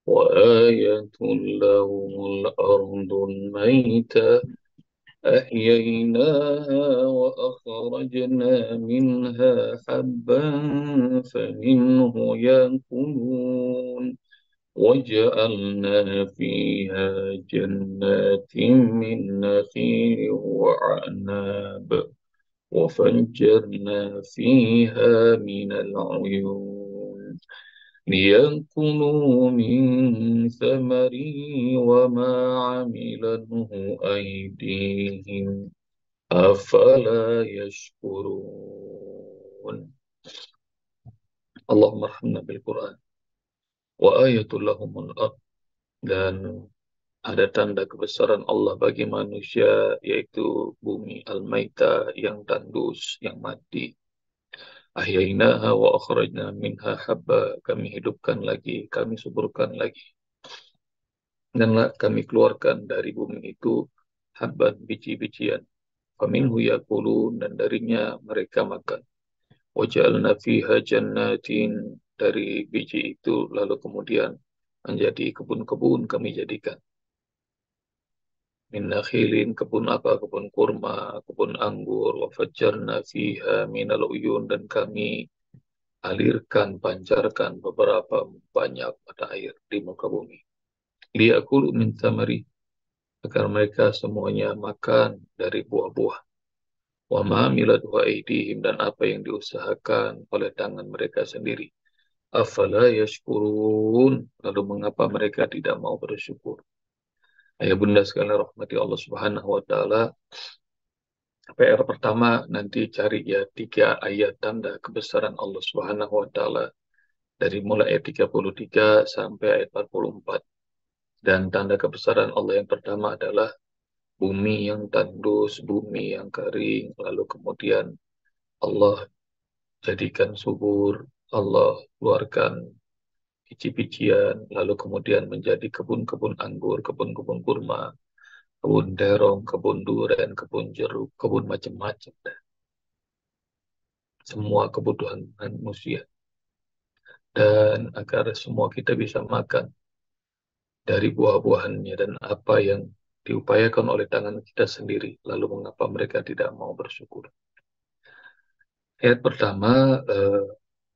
وآية لهم الأرض الميتة أحييناها وأخرجنا منها حبا فمنه يأكلون وجعلنا فيها جنات من نخيل وعناب وفجرنا فيها من العيون ليأكلوا من ثمره وما عملته أيديهم أفلا يشكرون. اللهم ارحمنا بالقرآن wa ayatul lahumul ard, dan ada tanda kebesaran Allah bagi manusia, yaitu bumi al-maita yang tandus, yang mati. Ahyainaha wa akhrajna minha habba, kami hidupkan lagi, kami suburkan lagi, dan kami keluarkan dari bumi itu habban, biji-bijian. Faminhu yakulun, dan darinya mereka makan. Waja'alna fiha jannatin, dari biji itu lalu kemudian menjadi kebun-kebun kami jadikan. Min nakhilin, kebun apa? Kebun kurma, kebun anggur. Wa fajjarna fiha minal uyun, dan kami alirkan, pancarkan beberapa banyak mata air di muka bumi. Liyakulu min tamari, agar mereka semuanya makan dari buah-buah. Wa ma amilat wa aidihim, dan apa yang diusahakan oleh tangan mereka sendiri. Afala yashkurun, lalu mengapa mereka tidak mau bersyukur? Ayah bunda sekalian rahmati Allah Subhanahu wa taala, PR pertama nanti cari ya 3 ayat tanda kebesaran Allah Subhanahu wa taala dari mulai ayat 33 sampai ayat 44. Dan tanda kebesaran Allah yang pertama adalah bumi yang tandus, bumi yang kering, lalu kemudian Allah jadikan subur, Allah keluarkan biji-bijian, lalu kemudian menjadi kebun-kebun anggur, kebun-kebun kurma, kebun terong, kebun durian, kebun jeruk, kebun macam-macam. Semua kebutuhan manusia. Dan agar semua kita bisa makan dari buah-buahannya dan apa yang diupayakan oleh tangan kita sendiri. Lalu mengapa mereka tidak mau bersyukur? Ayat pertama,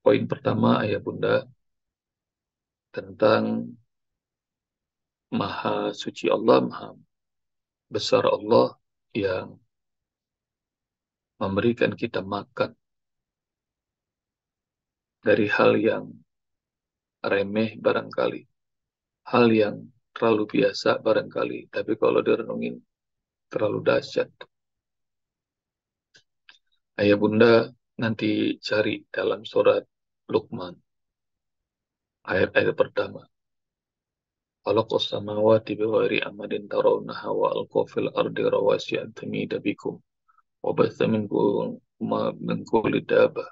poin pertama ayat bunda tentang Maha Suci Allah, Maha Besar Allah yang memberikan kita makan dari hal yang remeh barangkali, hal yang terlalu biasa barangkali, tapi kalau direnungin terlalu dahsyat. Ayah bunda nanti cari dalam surat Luqman, ayat-ayat pertama. Khalaqas samawati bighairi amadin tarawnaha wa alqa fil ardi rawasiya an tamida bikum wa batha min kulli dabbah.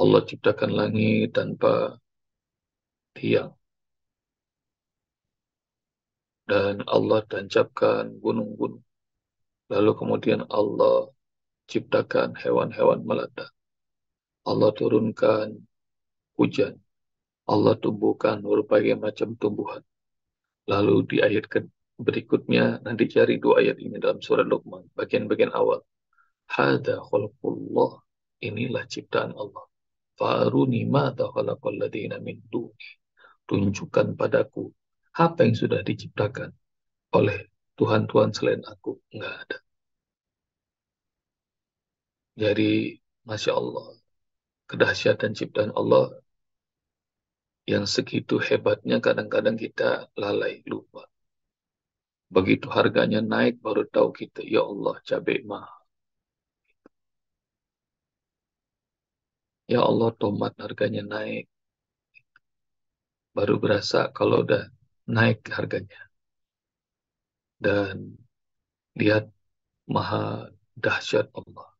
Allah ciptakan langit tanpa tiang, dan Allah tancapkan gunung-gunung. Lalu kemudian Allah ciptakan hewan-hewan melata. Allah turunkan hujan. Allah tumbuhkan berbagai macam tumbuhan. Lalu di ayat berikutnya, nanti cari 2 ayat ini dalam surat Luqman, bagian-bagian awal. Hada khalqullah, inilah ciptaan Allah. Faruni mata khalaqal ladina min duni. Tunjukkan padaku apa yang sudah diciptakan oleh Tuhan-Tuhan selain aku. Enggak ada. Jadi, Masya Allah, kedahsyatan ciptaan Allah yang segitu hebatnya kadang-kadang kita lalai, lupa. Begitu harganya naik baru tahu kita, ya Allah, cabai mahal. Ya Allah, tomat harganya naik. Baru berasa kalau udah naik harganya. Dan lihat maha dahsyat Allah.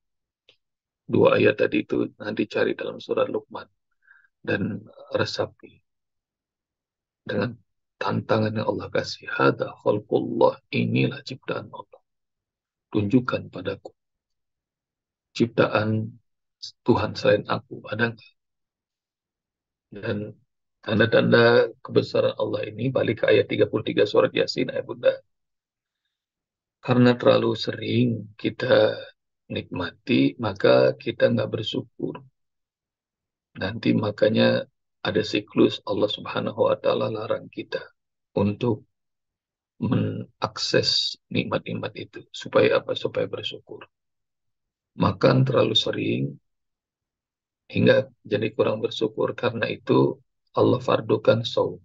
2 ayat tadi itu nanti cari dalam surat Luqman. Dan resapi dengan tantangan yang Allah kasih. Hada khalqullah, inilah ciptaan Allah. Tunjukkan padaku ciptaan Tuhan selain aku, ada nggak? Dan Tanda-tanda kebesaran Allah ini balik ke ayat 33 surat Yasin, ayat Bunda. Karena terlalu sering kita nikmati, maka kita nggak bersyukur. Nanti makanya ada siklus Allah Subhanahu wa Ta'ala larang kita untuk mengakses nikmat-nikmat itu. Supaya apa? Supaya bersyukur. Makan terlalu sering hingga jadi kurang bersyukur. Karena itu Allah fardukan saum.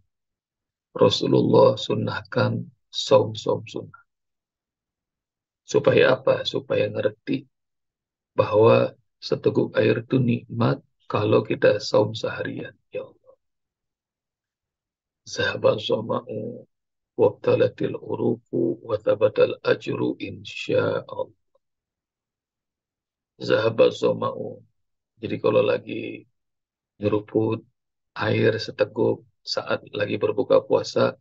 Rasulullah sunnahkan saum-saum sunnah. Supaya apa? Supaya ngerti bahwa seteguk air itu nikmat kalau kita saum seharian. Ya Allah. Zahaban soma'u wabtalatil uruku wa thabatal ajru insyaallah. Zahaban soma'u. Jadi kalau lagi nyeruput air seteguk saat lagi berbuka puasa,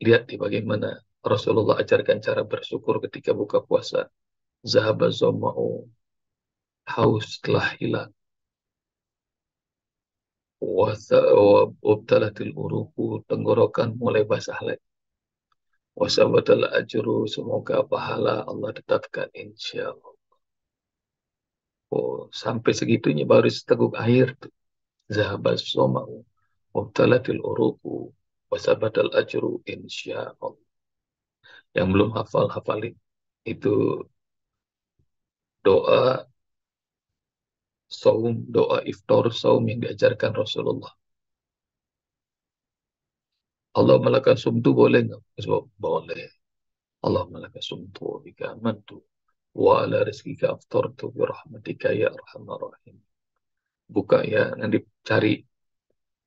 lihat di bagaimana Rasulullah ajarkan cara bersyukur ketika buka puasa. Zahaba soma'u, haus telah hilang. Wabtalatil uruku, tenggorokan mulai basah lagi. Wasabatal ajru, semoga pahala Allah tetapkan insya Allah. Oh, sampai segitunya baru seteguk air tuh. Zahabas soma'u, wabtalatil uruku, wasabatal ajru insya Allah. Yang belum hafal, hafalin. Itu doa saum, doa iftar saum yang diajarkan Rasulullah. Allah melakukan sumtu boleh nggak? Boleh. Allah melakukan sumtu bika amantu wa ala rizkika aftartu bi rahmatika ya arhamar rahim. Buka ya, nanti cari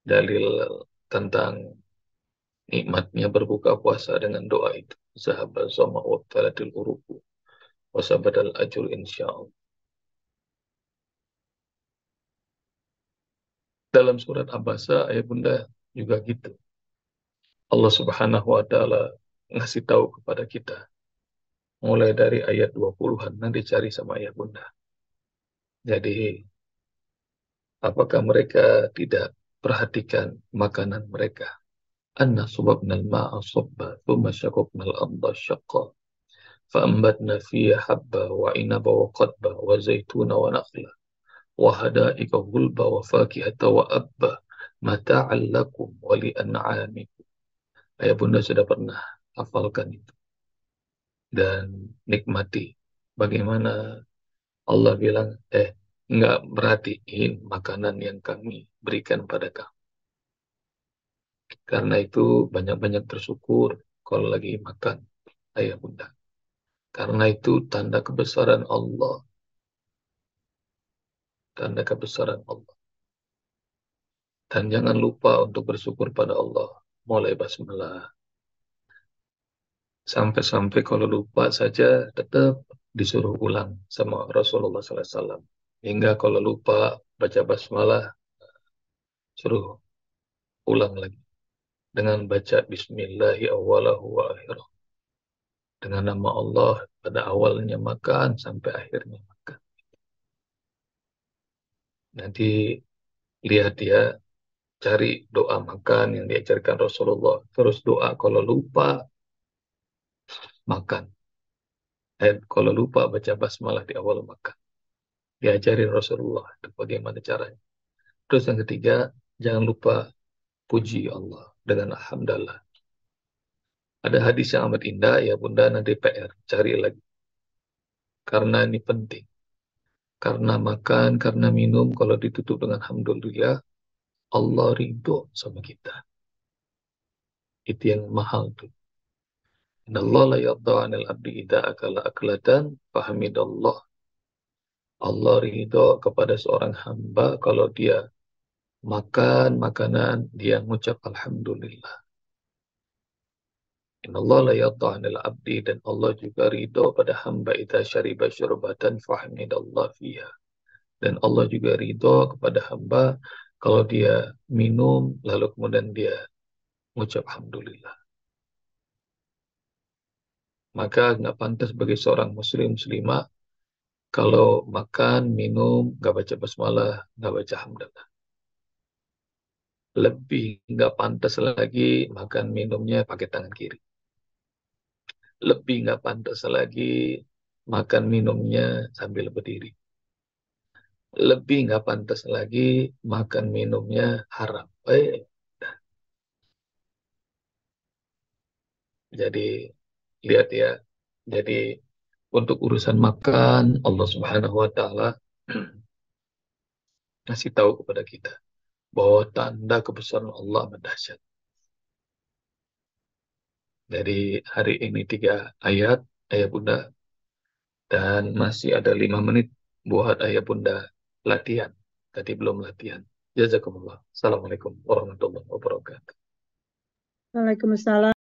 dalil tentang nikmatnya berbuka puasa dengan doa itu. Zahaba sama wa talatil uruku wa sabadal ajur insyaallah. Dalam surat Abasa ayat Bunda juga gitu. Allah Subhanahu wa taala ngasih tahu kepada kita mulai dari ayat 20-an, nanti cari sama ayat Bunda. Jadi apakah mereka tidak perhatikan makanan mereka? Anna subabna al-ma'a subba, thumma syaqaqna al-arda syaqqa, fa'ambatna fiha habba wa inaba wa qadba wa zaituna wa nakhla wa hadaika gulba wa fakihata wa abba mata'an lakum wa li'an'amikum. Ayah Bunda sudah pernah hafalkan itu dan nikmati bagaimana Allah bilang, nggak merhatiin makanan yang kami berikan pada kamu. Karena itu banyak-banyak bersyukur kalau lagi makan, ayah bunda. Karena itu tanda kebesaran Allah. Tanda kebesaran Allah. Dan jangan lupa untuk bersyukur pada Allah. Mulai basmalah. Sampai-sampai kalau lupa saja tetap disuruh ulang sama Rasulullah SAW. Hingga kalau lupa baca basmalah, suruh ulang lagi. Dengan baca Bismillahi awwalahu wa akhirah. Dengan nama Allah pada awalnya makan sampai akhirnya makan. Nanti lihat ya, cari doa makan yang diajarkan Rasulullah. Terus doa kalau lupa makan. Kalau lupa baca basmalah di awal makan. Diajari Rasulullah itu bagaimana caranya. Terus yang ketiga, jangan lupa puji Allah dengan alhamdulillah. Ada hadis yang amat indah ya Bunda, nanti PR cari lagi. Karena ini penting. Karena makan, karena minum, kalau ditutup dengan alhamdulillah, Allah ridho sama kita. Itu yang mahal tuh. Inna Allah la yadda 'anil abdi idza akala aklatan fahamidallah. Allah ridho kepada seorang hamba kalau dia makan makanan, dia mengucap alhamdulillah. Inna Allah la yadda 'anil abdi, dan Allah juga ridho pada hamba idza syariba syurbatan fahamidallah fiha. Dan Allah juga ridho kepada hamba kalau dia minum lalu kemudian dia mengucap alhamdulillah. Maka nggak pantas bagi seorang muslim muslimah kalau makan, minum, nggak baca basmalah, nggak baca hamdalah. Lebih nggak pantas lagi makan minumnya pakai tangan kiri. Lebih nggak pantas lagi makan minumnya sambil berdiri. Lebih nggak pantas lagi makan minumnya haram. Jadi lihat ya. Jadi untuk urusan makan Allah Subhanahu wa taala ngasih tahu kepada kita bahwa tanda kebesaran Allah amat dahsyat. Dari hari ini 3 ayat ayah bunda dan masih ada 5 menit buat ayah bunda latihan. Tadi belum latihan. Jazakumullah. Assalamualaikum warahmatullahi wabarakatuh. Waalaikumsalam.